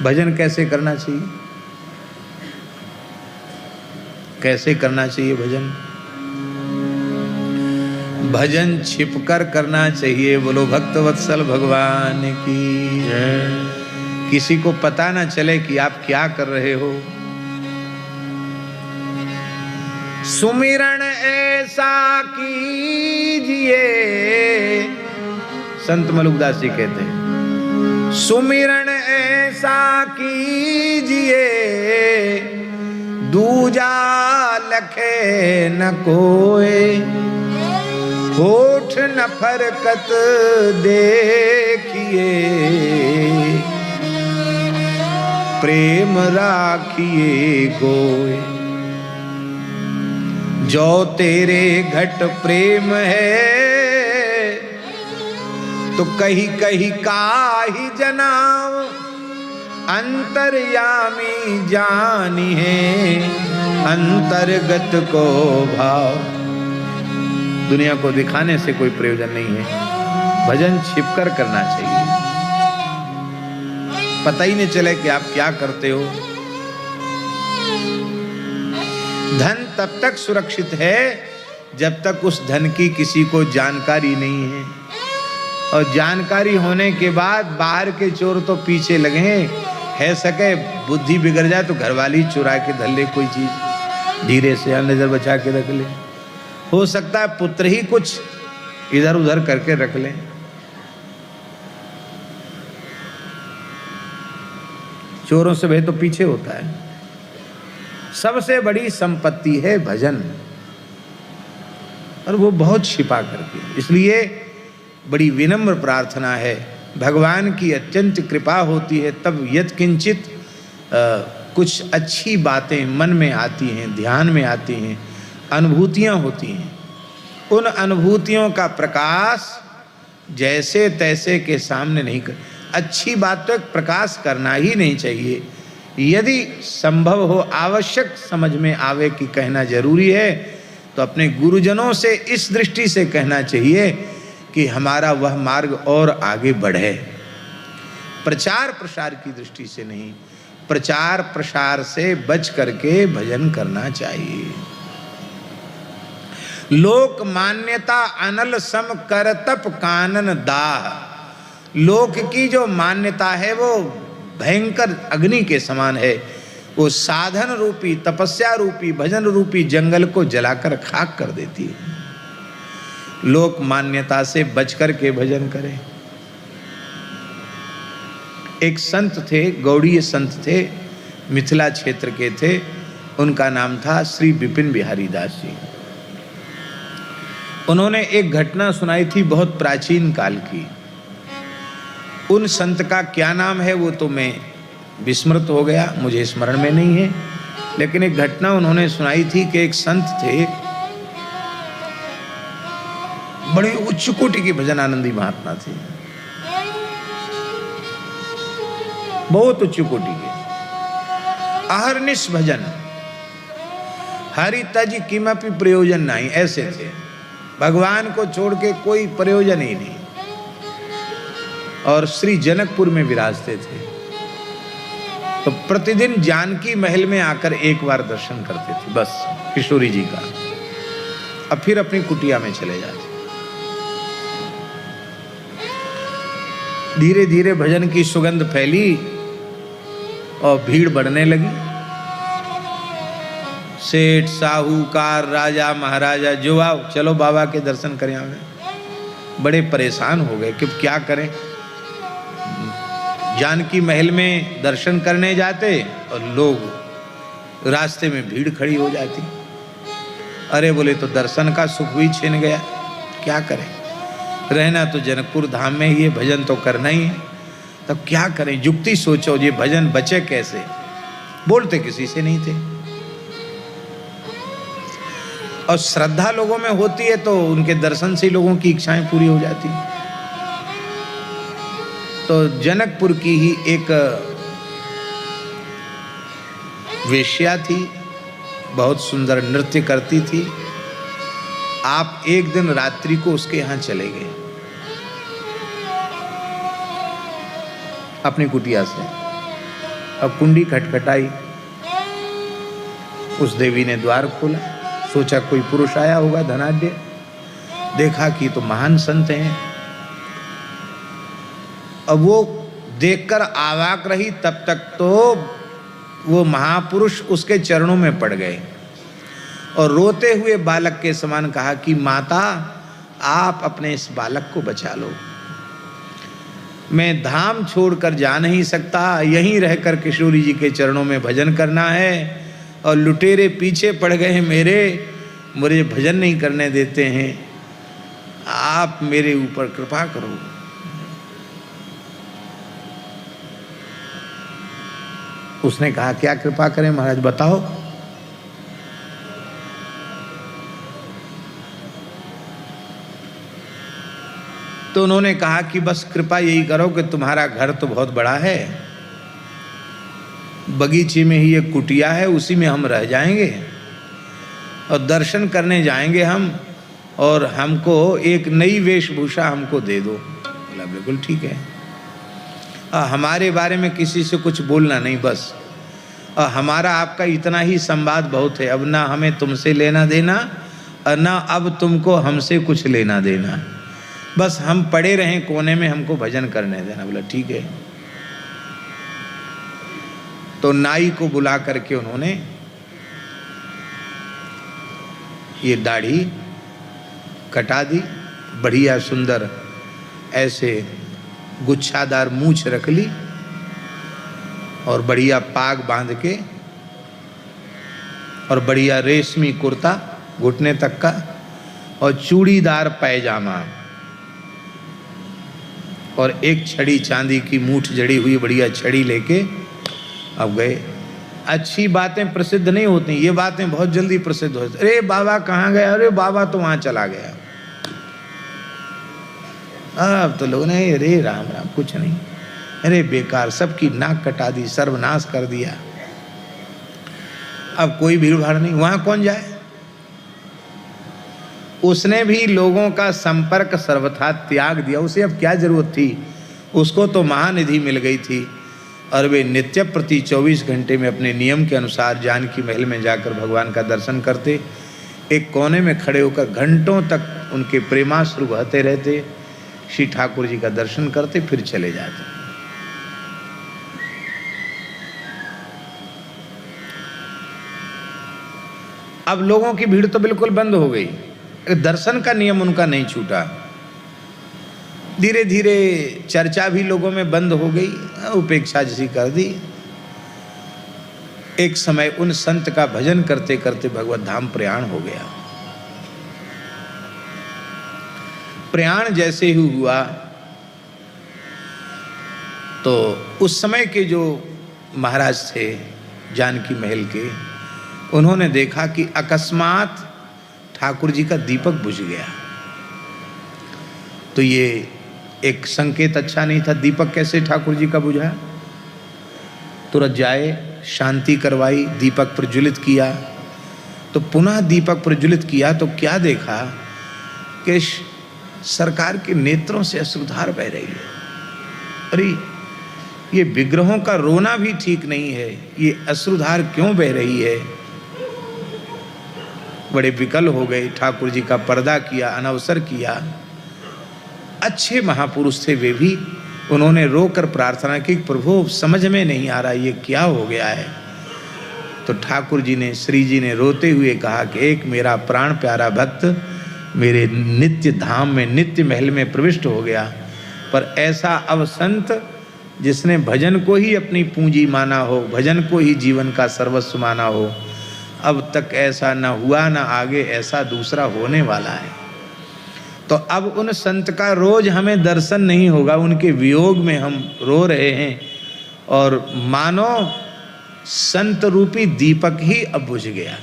भजन कैसे करना चाहिए? कैसे करना चाहिए भजन? भजन छिपकर करना चाहिए। बोलो भक्तवत्सल भगवान की जय। किसी को पता ना चले कि आप क्या कर रहे हो। सुमिरन ऐसा कीजिए, संत मलुकदास जी कहते हैं, सुमिरन ऐसा कीजिए दूजा लखे न कोय, होठ न फरकत देखिए प्रेम राखिए गोय। जो तेरे घट प्रेम है तो कही कही काहि जनाव, अंतर्यामी जानी है अंतर्गत को भाव। दुनिया को दिखाने से कोई प्रयोजन नहीं है, भजन छिपकर करना चाहिए। पता ही नहीं चले कि आप क्या करते हो। धन तब तक सुरक्षित है जब तक उस धन की किसी को जानकारी नहीं है, और जानकारी होने के बाद बाहर के चोर तो पीछे लगे, है सके बुद्धि बिगड़ जाए तो घरवाली चुरा के धर ले कोई चीज, धीरे से नजर बचा के रख ले। हो सकता है पुत्र ही कुछ इधर उधर करके रख ले। चोरों से भय तो पीछे होता है। सबसे बड़ी संपत्ति है भजन, और वो बहुत छिपा करके। इसलिए बड़ी विनम्र प्रार्थना है, भगवान की अत्यंत कृपा होती है तब यत् किंचित कुछ अच्छी बातें मन में आती हैं, ध्यान में आती हैं, अनुभूतियाँ होती हैं। उन अनुभूतियों का प्रकाश जैसे तैसे के सामने नहीं कर। अच्छी बात तो एक प्रकाश करना ही नहीं चाहिए। यदि संभव हो, आवश्यक समझ में आवे कि कहना जरूरी है, तो अपने गुरुजनों से इस दृष्टि से कहना चाहिए कि हमारा वह मार्ग और आगे बढ़े। प्रचार प्रसार की दृष्टि से नहीं, प्रचार प्रसार से बच करके भजन करना चाहिए। लोक मान्यता अनल सम कर तप कानन दाह। लोक की जो मान्यता है वो भयंकर अग्नि के समान है, वो साधन रूपी, तपस्या रूपी, भजन रूपी जंगल को जलाकर खाक कर देती है। लोक मान्यता से बच करके भजन करें। एक संत थे, गौड़ीय संत थे, मिथिला क्षेत्र के थे, उनका नाम था श्री विपिन बिहारी दास जी। उन्होंने एक घटना सुनाई थी बहुत प्राचीन काल की। उन संत का क्या नाम है वो तो मैं विस्मृत हो गया, मुझे स्मरण में नहीं है, लेकिन एक घटना उन्होंने सुनाई थी कि एक संत थे, बड़े उच्च कोटि के भजन आनंदी महात्मा थे, बहुत उच्च कोटि के। अहर्निश भजन, हरि तज किमपि प्रयोजन नहीं, ऐसे थे। भगवान को छोड़ के कोई प्रयोजन ही नहीं। और श्री जनकपुर में विराजते थे, तो प्रतिदिन जानकी महल में आकर एक बार दर्शन करते थे बस किशोरी जी का, अब फिर अपनी कुटिया में चले जाते। धीरे धीरे भजन की सुगंध फैली और भीड़ बढ़ने लगी। सेठ, साहूकार, राजा, महाराजा जो आओ, चलो बाबा के दर्शन करें। हमें बड़े परेशान हो गए कि क्या करें। जानकी महल में दर्शन करने जाते और लोग रास्ते में भीड़ खड़ी हो जाती। अरे बोले तो दर्शन का सुख भी छिन गया, क्या करें। रहना तो जनकपुर धाम में ही है, भजन तो करना ही है, तब क्या करें। युक्ति सोचो, ये भजन बचे कैसे। बोलते किसी से नहीं थे, और श्रद्धा लोगों में होती है तो उनके दर्शन से लोगों की इच्छाएं पूरी हो जाती। तो जनकपुर की ही एक वेश्या थी, बहुत सुंदर नृत्य करती थी। आप एक दिन रात्रि को उसके यहाँ चले गए अपनी कुटिया से। अब कुंडी खटखटाई, उस देवी ने द्वार खोला, सोचा कोई पुरुष आया होगा धनाढ्य, देखा कि तो महान संत हैं। अब वो देखकर अवाक रही, तब तक तो वो महापुरुष उसके चरणों में पड़ गए और रोते हुए बालक के समान कहा कि माता, आप अपने इस बालक को बचा लो, मैं धाम छोड़कर जा नहीं सकता, यहीं रहकर किशोरी जी के चरणों में भजन करना है, और लुटेरे पीछे पड़ गए हैं मेरे, मुझे भजन नहीं करने देते हैं, आप मेरे ऊपर कृपा करो। उसने कहा क्या कृपा करें महाराज, बताओ। तो उन्होंने कहा कि बस कृपा यही करो कि तुम्हारा घर तो बहुत बड़ा है, बगीचे में ही एक कुटिया है, उसी में हम रह जाएंगे और दर्शन करने जाएंगे हम, और हमको एक नई वेशभूषा हमको दे दो। बोला बिल्कुल ठीक है, हमारे बारे में किसी से कुछ बोलना नहीं, बस हमारा आपका इतना ही संवाद बहुत है, अब ना हमें तुमसे लेना देना और ना अब तुमको हमसे कुछ लेना देना, बस हम पड़े रहें कोने में, हमको भजन करने देना। बोला ठीक है। तो नाई को बुला करके उन्होंने ये दाढ़ी कटा दी, बढ़िया सुंदर ऐसे गुच्छादार मूछ रख ली और बढ़िया पाग बांध के और बढ़िया रेशमी कुर्ता घुटने तक का और चूड़ीदार पैजामा और एक छड़ी चांदी की मूठ जड़ी हुई बढ़िया छड़ी लेके अब गए। अच्छी बातें प्रसिद्ध नहीं होती, ये बातें बहुत जल्दी प्रसिद्ध होती। अरे बाबा कहाँ गया, अरे बाबा तो वहां चला गया। अब तो लोगों ने अरे राम राम, कुछ नहीं, अरे बेकार, सबकी नाक कटा दी, सर्वनाश कर दिया, अब कोई भीड़ भाड़ नहीं, वहां कौन जाए। उसने भी लोगों का संपर्क सर्वथा त्याग दिया, उसे अब क्या जरूरत थी, उसको तो महानिधि मिल गई थी और वे नित्य प्रति 24 घंटे में अपने नियम के अनुसार जानकी महल में जाकर भगवान का दर्शन करते, एक कोने में खड़े होकर घंटों तक उनके प्रेमाश्रु बहते रहते, श्री ठाकुर जी का दर्शन करते, फिर चले जाते। अब लोगों की भीड़ तो बिल्कुल बंद हो गई, दर्शन का नियम उनका नहीं छूटा। धीरे धीरे चर्चा भी लोगों में बंद हो गई, उपेक्षा जैसी कर दी। एक समय उन संत का भजन करते करते भगवत धाम प्रयाण हो गया। प्रयाण जैसे ही हुआ तो उस समय के जो महाराज थे जानकी महल के, उन्होंने देखा कि अकस्मात ठाकुर जी का दीपक बुझ गया। तो ये एक संकेत अच्छा नहीं था, दीपक कैसे ठाकुर जी का बुझा। तुरंत जाए, शांति करवाई, दीपक प्रज्वलित किया। तो पुनः दीपक प्रज्वलित किया तो क्या देखा कि सरकार के नेत्रों से अश्रुधार बह रही है। अरे ये विग्रहों का रोना भी ठीक नहीं है, ये अश्रुधार क्यों बह रही है। बड़े विकल हो गए, ठाकुर जी का पर्दा किया, अनवसर किया। अच्छे महापुरुष थे वे भी, उन्होंने रोकर प्रार्थना की, प्रभु समझ में नहीं आ रहा ये क्या हो गया है। तो ठाकुर जी ने, श्री जी ने रोते हुए कहा कि एक मेरा प्राण प्यारा भक्त मेरे नित्य धाम में, नित्य महल में प्रविष्ट हो गया, पर ऐसा अब संत जिसने भजन को ही अपनी पूंजी माना हो, भजन को ही जीवन का सर्वस्व माना हो, अब तक ऐसा न हुआ, न आगे ऐसा दूसरा होने वाला है। तो अब उन संत का रोज हमें दर्शन नहीं होगा, उनके वियोग में हम रो रहे हैं और मानो संत रूपी दीपक ही अब बुझ गया।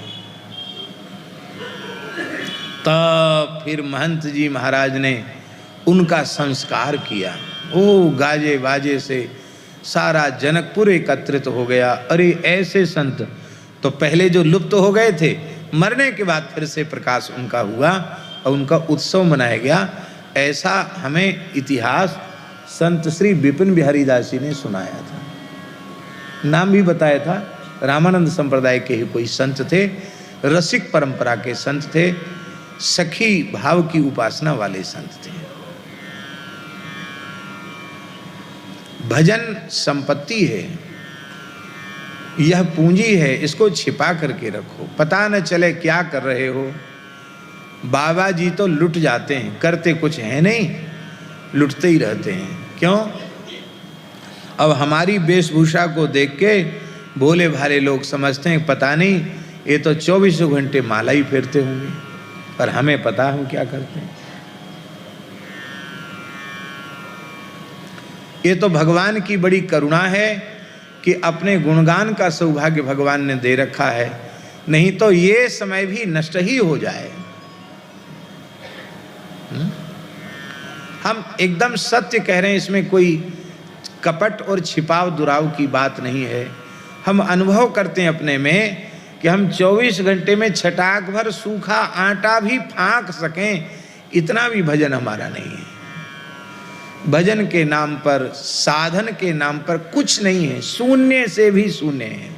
तब फिर महंत जी महाराज ने उनका संस्कार किया। ओ गाजे बाजे से सारा जनकपुर एकत्रित हो गया। अरे ऐसे संत तो पहले जो लुप्त हो गए थे, मरने के बाद फिर से प्रकाश उनका हुआ और उनका उत्सव मनाया गया। ऐसा हमें इतिहास संत श्री विपिन बिहारी दास जी ने सुनाया था। नाम भी बताया था, रामानंद संप्रदाय के ही कोई संत थे, रसिक परंपरा के संत थे, सखी भाव की उपासना वाले संत थे। भजन संपत्ति है, यह पूंजी है, इसको छिपा करके रखो, पता न चले क्या कर रहे हो। बाबा जी तो लुट जाते हैं, करते कुछ है नहीं, लुटते ही रहते हैं। क्यों? अब हमारी वेशभूषा को देख के भोले भाले लोग समझते हैं पता नहीं ये तो 24 घंटे माला ही फेरते होंगे, पर हमें पता हम क्या करते हैं। ये तो भगवान की बड़ी करुणा है कि अपने गुणगान का सौभाग्य भगवान ने दे रखा है, नहीं तो ये समय भी नष्ट ही हो जाए। हम एकदम सत्य कह रहे हैं, इसमें कोई कपट और छिपाव दुराव की बात नहीं है। हम अनुभव करते हैं अपने में कि हम 24 घंटे में छटाक भर सूखा आटा भी फाँक सकें, इतना भी भजन हमारा नहीं है। भजन के नाम पर, साधन के नाम पर कुछ नहीं है, शून्य से भी शून्य है।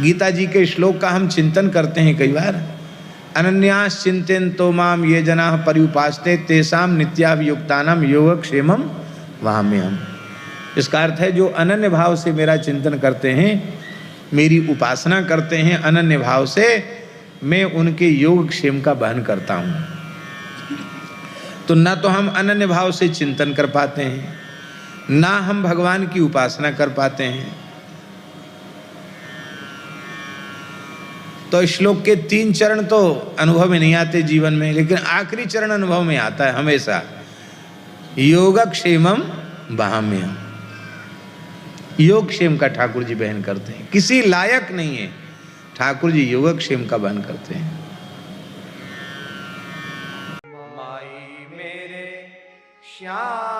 गीता जी के श्लोक का हम चिंतन करते हैं कई बार, अनन्यास चिंतयन्तो माम ये जनाः पर्युपासते तेषां नित्याभियुक्तानां योगक्षेमं वहाम्यहम्। इसका अर्थ है जो अनन्य भाव से मेरा चिंतन करते हैं, मेरी उपासना करते हैं अनन्य भाव से, मैं उनके योगक्षेम का वहन करता हूँ। तो ना तो हम अनन्य भाव से चिंतन कर पाते हैं, ना हम भगवान की उपासना कर पाते हैं। तो श्लोक के 3 चरण तो अनुभव में नहीं आते जीवन में, लेकिन आखिरी चरण अनुभव में आता है हमेशा, योगक्षेमम वहाम्यहम्। योगक्षेम का ठाकुर जी बहन करते हैं, किसी लायक नहीं है, ठाकुर जी योगक्षेम का बहन करते हैं। माई मेरे श्याम